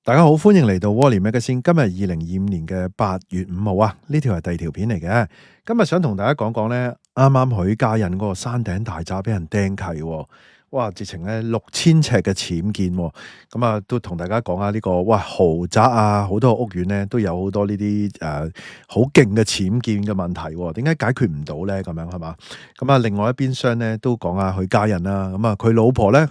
大家好，歡迎嚟到窩廉 Magazine。今日2025年嘅8月5號啊，呢條係第二條片嚟嘅。今日想同大家講講咧，啱啱許家印嗰個山頂大宅俾人釘契喎，哇！直情咧6000尺嘅僭建喎，咁啊都同大家講下呢個哇豪宅啊，好多屋苑咧都有好多呢啲好勁嘅僭建嘅問題喎，點解解決唔到咧？咁樣係嘛？咁啊，另外一邊廂咧都講下許家印啦，咁啊佢老婆咧。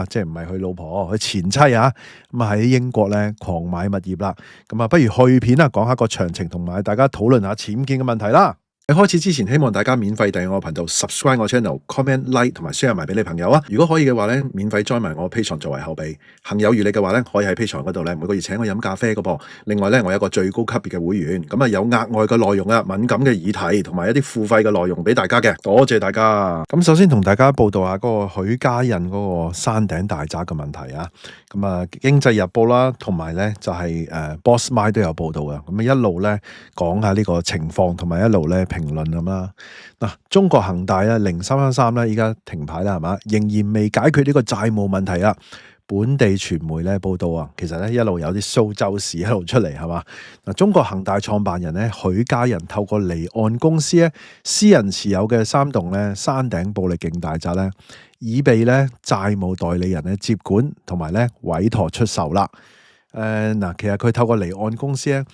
即係唔係佢老婆，佢前妻啊，咁啊喺英國咧狂買物業啦，咁啊不如去片啊講下個詳情，同埋大家討論下僭建嘅問題啦。喺開始之前，希望大家免費訂閱我頻道 ，subscribe 我 channel，comment like 同埋 share 埋俾你朋友啊！如果可以嘅話咧，免費 join 埋我 Patreon 作為後備。行有餘力嘅話咧，可以喺 Patreon 嗰度咧每個月請我飲咖啡嘅噃。另外咧，我有一個最高級別嘅會員，咁啊有額外嘅內容啊，敏感嘅議題同埋一啲付費嘅內容俾大家嘅，多謝大家。咁首先同大家報道下嗰個許家印嗰個山頂大宅嘅問題啊。咁啊，經濟日報啦，同埋咧就係Bossmy 都有報道嘅，咁啊一路咧講下呢個情況，同埋一路咧評論咁啦。嗱，中國恒大咧0313咧依家停牌啦，係嘛？仍然未解決呢個債務問題啊。本地傳媒咧報道啊，其實咧一路有啲蘇州市一路出嚟，係嘛？嗱，中國恒大創辦人咧許家印透過離岸公司咧私人持有嘅3棟咧山頂保利徑大宅咧，已被咧債務代理人咧接管同埋咧委託出售啦。嗱，其實佢透過離岸公司咧，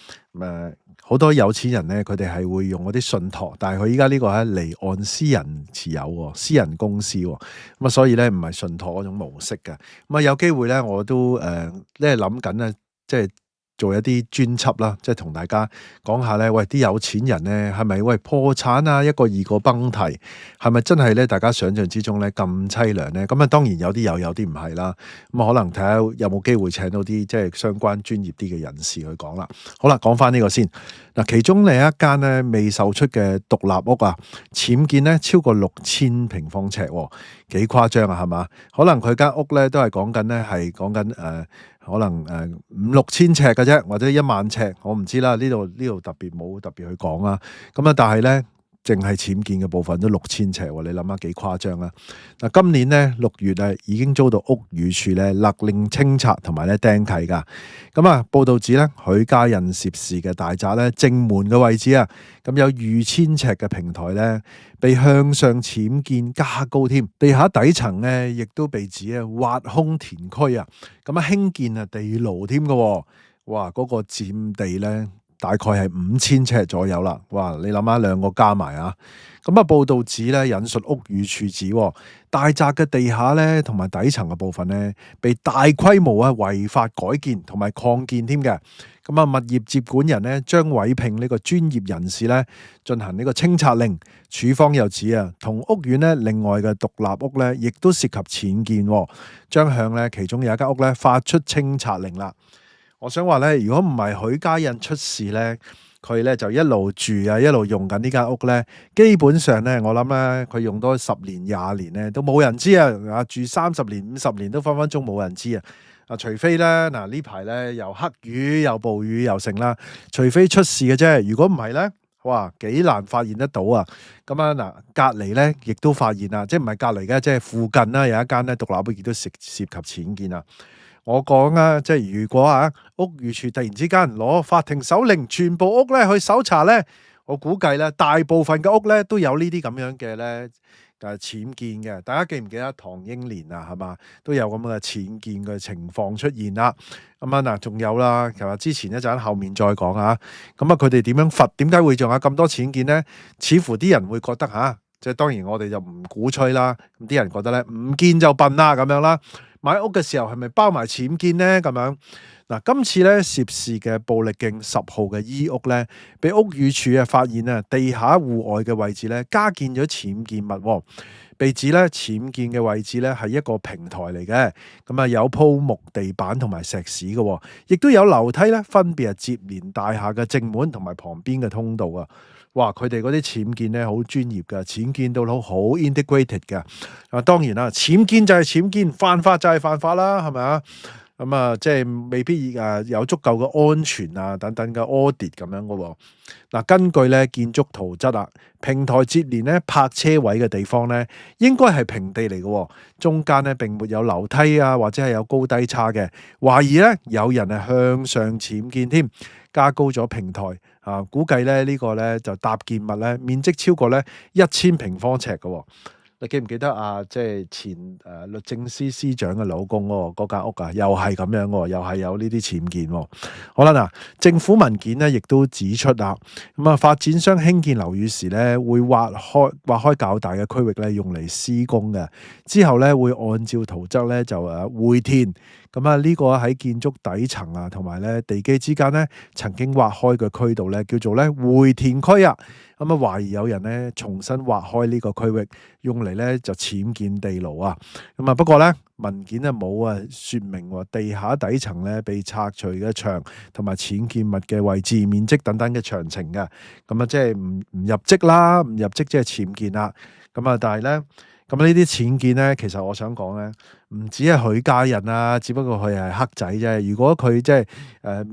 好多有錢人咧，佢哋係會用嗰啲信託，但係佢依家呢個係離岸私人持有喎，私人公司喎，咁啊，所以咧唔係信託嗰種模式嘅。咁啊，有機會咧，我都咧諗緊咧，即係做一啲專輯啦，即係同大家講下咧，喂啲有錢人咧係咪喂破產啊，一個二個崩堤，係咪真係咧大家想象之中咧咁凄涼咧？咁啊當然有啲有啲唔係啦，咁啊可能睇下有冇機會請到啲即係相關專業啲嘅人士去講啦。好啦，講翻呢個先嗱，其中另一間咧未售出嘅獨立屋啊，僭建咧超過6000平方尺，幾誇張啊，係嘛？可能佢間屋咧都係講緊咧係講緊可能5-6千尺嘅啫，或者1萬尺，我唔知啦。呢度冇特別去講啦。咁啊，但係咧，淨係僭建嘅部分都6000尺喎，你諗下幾誇張啦？嗱，今年咧6月啊，已經遭到屋宇署咧勒令清拆同埋咧釘契㗎。咁啊，報道指咧許家印涉事嘅大宅咧正門嘅位置啊，咁有逾1000尺嘅平台咧，被向上僭建加高添，地下底層咧亦都被指啊挖空填區啊，咁啊興建啊地牢添嘅，哇！嗰個佔地咧大概係5000尺左右啦，哇！你諗下兩個加埋啊，咁啊報道指咧引述屋宇署指，大宅嘅地下咧同埋底層嘅部分咧被大規模啊違法改建同埋擴建添嘅。咁啊，物業接管人咧將委聘呢個專業人士咧進行呢個清拆令。署方又指啊，同屋苑咧另外嘅獨立屋咧，亦都涉及僭建，將向咧其中有一間屋咧發出清拆令啦。我想話咧，如果唔係許家印出事咧，佢咧就一路住啊，一路用緊呢間屋咧，基本上咧，我諗咧佢用多10年20年咧都冇人知啊！住30年50年都分分鐘冇人知啊！除非咧嗱呢排咧又黑雨又暴雨又成啦，除非出事嘅啫。如果唔係咧，哇幾難發現得到啊！咁啊嗱，隔離咧亦都發現啊，即係唔係隔離嘅，即係附近啦有一間咧獨立屋亦都涉及僭建啊！我講啊，即係如果屋宇署突然之間攞法庭手令，全部屋咧去搜查咧，我估計咧大部分嘅屋咧都有呢啲咁樣嘅咧僭建嘅。大家記唔記得唐英年啊？係嘛，都有咁嘅僭建嘅情況出現啦。咁啊嗱，仲有啦，其實之前一陣後面再講啊。咁啊，佢哋點樣罰？點解會仲有咁多僭建咧？似乎啲人會覺得即係當然我哋就唔鼓吹啦。咁啲人覺得咧唔見就笨啦咁樣啦。買屋嘅時候係咪包埋僭建呢？咁樣嗱，今次咧涉事嘅保利徑10號嘅 E 屋咧，俾屋宇署發現地下戶外嘅位置咧加建咗僭建物，被指咧僭建嘅位置咧係一個平台嚟嘅，咁啊有鋪木地板同埋石屎嘅，亦都有樓梯咧分別係接連大廈嘅正門同埋旁邊嘅通道啊。哇！佢哋嗰啲僭建咧好專業㗎，僭建到好 integrated 㗎。當然啦，僭建就係僭建，犯法就係犯法啦，係咪啊？即係未必有足夠嘅安全啊等等嘅 audit 咁樣嘅喎。嗱，根據咧建築圖則啊，平台接連咧泊車位嘅地方咧，應該係平地嚟嘅喎，中間咧並沒有樓梯啊，或者係有高低差嘅，懷疑咧有人係向上僭建添，加高咗平台啊，估計咧呢個咧就搭建物咧面積超過咧1000平方尺嘅喎。你記唔記得啊？即係前律政司司長嘅老公嗰間屋啊，又係咁樣喎，又係有呢啲僭建喎。好啦，嗱，政府文件咧亦都指出啦，發展商興建樓宇時咧會劃開較大嘅區域咧用嚟施工嘅，之後咧會按照圖則咧就會填。呢個喺建築底層啊同埋咧地基之間咧曾經劃開嘅區度咧叫做咧會填區啊。懷疑有人咧重新劃開呢個區域，用嚟咧就僭建地牢啊。不過咧文件咧冇説明地下底層咧被拆除嘅牆同埋僭建物嘅位置、面積等等嘅詳情嘅。即係唔入職啦，唔入職即係僭建啦。但係咧呢啲僭建咧，其實我想講咧，唔止係許家印啊，只不過佢係黑仔啫。如果佢即係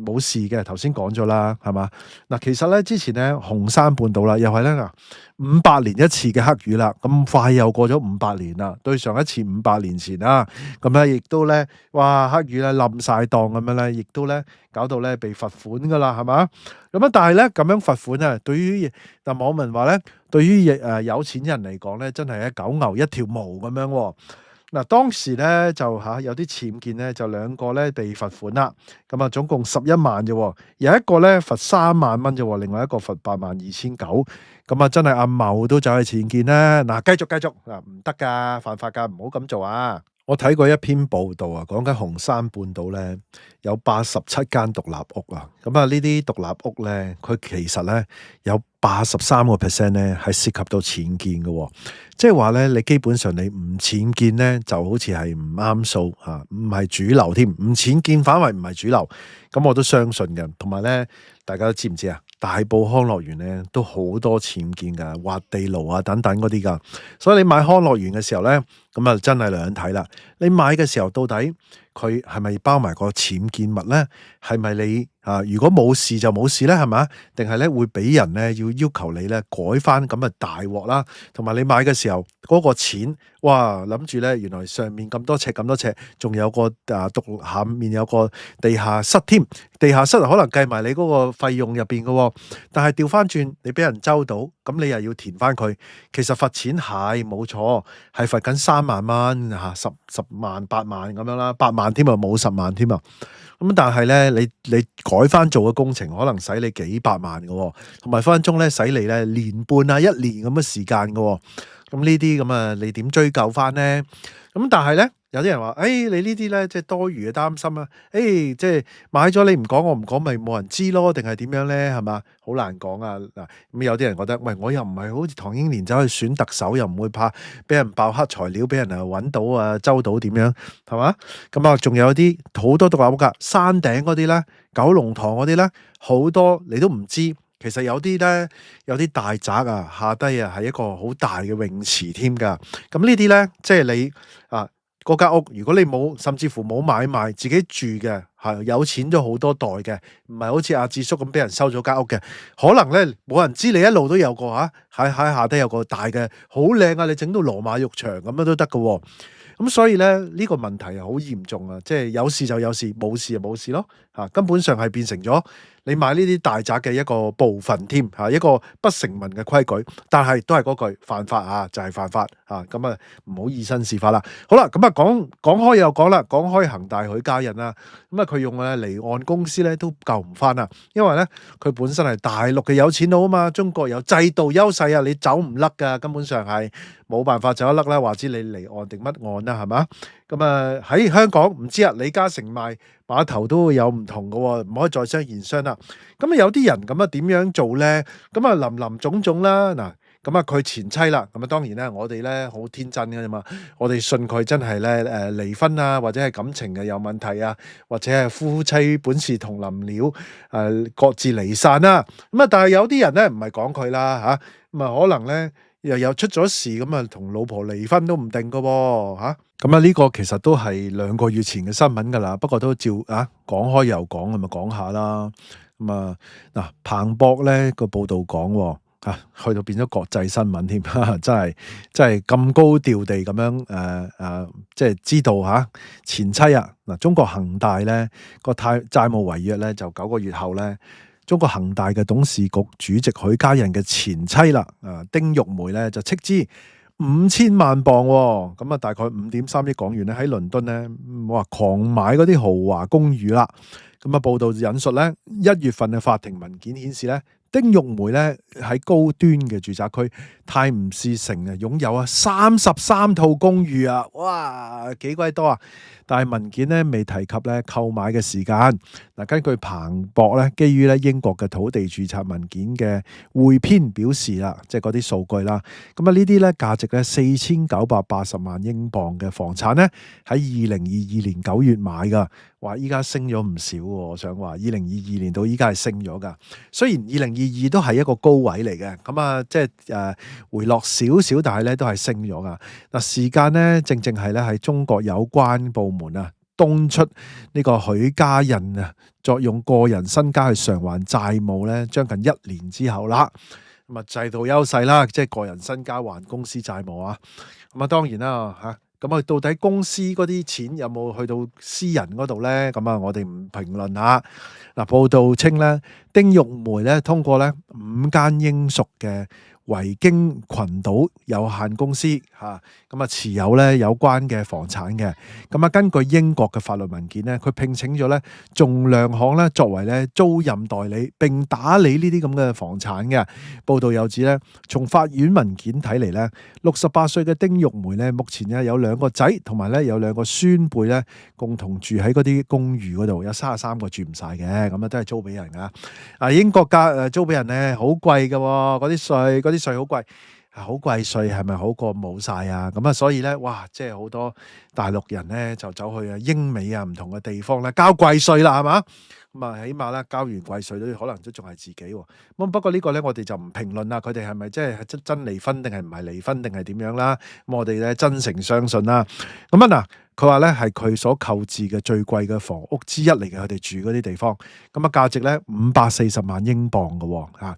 冇事嘅，頭先講咗啦，係嘛？嗱，其實咧之前咧紅山半島啦，又係咧500年一次嘅黑雨啦，咁快又過咗500年啦。對上一次500年前啦，亦都咧哇黑雨咧冧晒檔咁樣咧，亦都咧搞到咧被罰款噶啦，係嘛？但係咧咁樣罰款啊，對於網民話咧，對於有錢人嚟講咧，真係九牛一條毛咁樣喎。當時咧就有啲僭建咧，就兩個咧被罰款啦。總共11萬啫，有一個咧罰3萬蚊啫，另外一個罰82900。真係阿茂都走去僭建啦。繼續唔得噶，犯法噶，唔好咁做啊！我睇過一篇報道啊，講緊紅山半島咧有87間獨立屋啊。呢啲獨立屋咧，佢其實咧有83% 咧係涉及到僭建嘅，即係話咧你基本上你唔僭建咧就好似係唔啱數嚇，唔係主流添，唔僭建反為唔係主流。我都相信嘅。同埋咧，大家都知唔知啊？大埔康樂園咧都好多僭建噶，挖地牢啊等等嗰啲噶。所以你買康樂園嘅時候咧，真係兩睇啦。你買嘅時候到底佢係咪包埋個僭建物咧？係咪你如果冇事就冇事咧，係咪？定係咧會俾人咧要求你咧改翻，咁大鑊啦。同埋你買嘅時候嗰個錢，哇諗住咧原來上面咁多尺，仲有個下面有個地下室添。地下室可能計埋你嗰個費用入邊嘅，但係調翻轉你俾人周到，咁你又要填翻佢。其實罰錢係冇錯，係罰緊3萬蚊10萬8萬咁樣啦，8萬添啊，冇10萬添啊。但係咧，你改翻做嘅工程可能使你幾百萬嘅，同埋分分鐘咧使你咧年半啊1年咁嘅時間嘅。呢啲你點追究翻咧？但係咧，有啲人話，你呢啲咧即係多餘嘅擔心啊！即係買咗你唔講，我唔講，咪冇人知咯，定係點樣咧？係嘛？好難講啊！嗱，有啲人覺得，喂，我又唔係好似唐英年走去選特首，又唔會怕俾人爆黑材料，俾人揾到啊，周到點樣係嘛？仲有啲好多獨立屋㗎，山頂嗰啲咧，九龍塘嗰啲咧，好多你都唔知。其實有啲咧，有啲大宅啊，下低係一個好大嘅泳池添㗎。呢啲咧，即係你嗰間屋，如果你冇，甚至乎冇買賣，自己住嘅，有錢咗好多代嘅，唔係好似阿智叔咁俾人收咗間屋嘅，可能咧冇人知你一路都有個喺下低有個大嘅，好靚啊！你整到羅馬浴場咁樣都得㗎。所以咧呢個問題係好嚴重啊！即係有事就有事，冇事就冇事咯。根本上係變成咗你買呢啲大宅嘅一個部分添，一個不成文嘅規矩。但係都係嗰句，犯法啊，就係犯法啊！唔好以身試法啦。好啦，講開又講啦，講開恒大許家印啦，佢用離岸公司咧都救唔翻啊，因為咧佢本身係大陸嘅有錢佬啊嘛，中國有制度優勢啊，你走唔甩噶，根本上係冇辦法走得甩啦。話知你離岸定乜岸啦，係嘛？喺香港唔知啊，李嘉誠賣碼頭都會有唔同嘅喎，唔可以在商言商啦。有啲人點樣做咧？林林總總啦，嗱。佢前妻啦，當然咧，我哋咧好天真嘅啫嘛，我哋信佢真係咧離婚啊，或者係感情嘅有問題啊，或者係夫妻本是同林鳥，各自離散啦。但係有啲人咧唔係講佢啦嚇，可能咧又出咗事咁啊，同老婆離婚都唔定噶喎嚇。咁啊，呢個其實都係2個月前嘅新聞噶啦，不過都照講開又講，咁咪講下啦。咁啊嗱，彭博咧個報道講去到變咗國際新聞添，真係咁高調地咁樣即係知道前妻嗱，中國恒大咧個債務違約咧就9個月後咧。中國恒大嘅董事局主席許家印嘅前妻啦，丁玉梅咧就斥資5000萬鎊，咁啊大概5.3億港元咧喺倫敦咧，狂買嗰啲豪華公寓啦。咁啊報道引述咧1月份嘅法庭文件顯示咧，丁玉梅咧喺高端嘅住宅區泰晤士城擁有33套公寓啊，哇幾鬼多啊！但係文件咧未提及咧購買嘅時間。嗱，根據彭博咧，基於咧英國嘅土地註冊文件嘅匯編表示啦，即係嗰啲數據啦。咁啊呢啲咧價值咧4980萬英鎊嘅房產咧喺2022年9月買噶，話依家升咗唔少喎。我想話2022年到依家係升咗噶，雖然2022都係一個高位嚟嘅，咁啊即係回落少少，但係咧都係升咗噶。嗱，時間咧正係咧喺中國有關部門東出呢個許家印作用個人身家去償還債務咧，將近1年之後啦，咁啊制度優勢啦，即係個人身家還公司債務啊。咁啊當然啦咁啊到底公司嗰啲錢有冇去到私人嗰度咧？咁啊我哋唔評論下。嗱，報道稱咧，丁玉梅咧通過咧5間英屬嘅維京群島有限公司咁持有咧有關嘅房產嘅。咁根據英國嘅法律文件咧，佢聘請咗咧仲量行咧作為咧租賃代理，並打理呢啲咁嘅房產嘅。報道又指咧，從法院文件睇嚟咧，68歲嘅丁玉梅咧目前有2個仔，同埋咧有2個孫輩咧共同住喺嗰啲公寓嗰度，有33個住唔晒嘅，咁都係租俾人噶。英國租俾人咧好貴噶，嗰啲稅好貴，好貴稅係咪好過冇晒啊？咁所以咧，哇，即係好多大陸人咧就走去英美唔同嘅地方咧交貴稅啦，係嘛？咁起碼咧交完貴稅都可能都仲係自己。咁不過呢個咧我哋就唔評論啦，佢哋係咪真離婚定係唔係離婚定係點樣啦？咁我哋咧真誠相信啦。咁嗱，佢話咧係佢所購置嘅最貴嘅房屋之一嚟嘅，佢哋住嗰啲地方。咁價值咧540萬英鎊嘅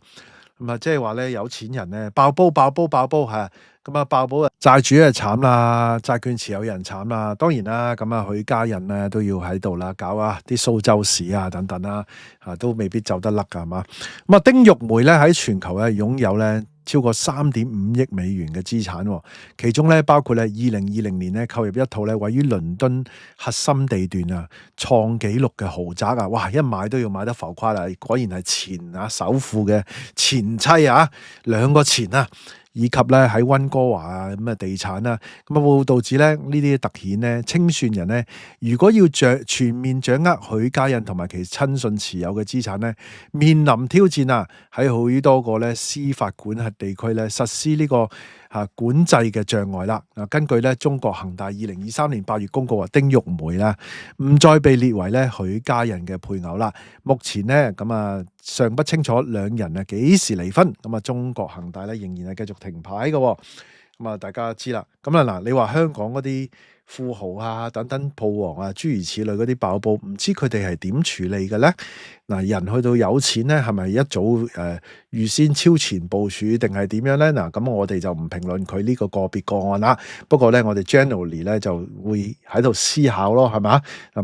咁即係話咧有錢人咧爆煲嚇，咁爆煲債主慘啦，債券持有人慘啦，當然啦，咁許家印咧都要喺度啦，搞啲蘇州市等等啦，都未必走得甩噶，係嘛？咁丁玉梅咧喺全球擁有咧超過3.5億美元嘅資產，其中咧包括咧2020年咧購入一套咧位於倫敦核心地段創紀錄嘅豪宅哇！一買都要買得浮誇啦，果然係前首富嘅前妻2個前以及咧喺溫哥華咁嘅地產啦，咁會導致咧呢啲突顯咧清算人咧，如果要全面掌握許家印同埋其親信持有嘅資產咧，面臨挑戰喺好多個咧司法管轄地區咧實施呢個管制嘅障礙啦。根據咧中國恒大2023年8月公告丁玉梅啦唔再被列為咧許家印嘅配偶啦。目前咧尚不清楚兩人幾時離婚。中國恒大咧仍然係繼續停牌嘅。大家知啦。嗱，你話香港嗰啲富豪等等鋪王諸如此類嗰啲爆煲，唔知佢哋係點處理嘅咧？人去到有錢咧，係咪一早預先超前部署定係點樣咧？咁我哋就唔評論佢呢個個別個案啦。不過咧，我哋 generally 咧就會喺度思考咯，係嘛？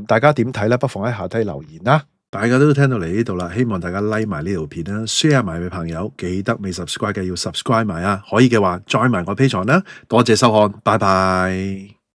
大家點睇咧？不妨喺下低留言啦。大家都聽到嚟呢度啦，希望大家 like 埋呢條片啦 ，share 埋俾朋友，記得未 subscribe 嘅要 subscribe 埋可以嘅話 join 埋我 Patreon啦。多謝收看，拜拜。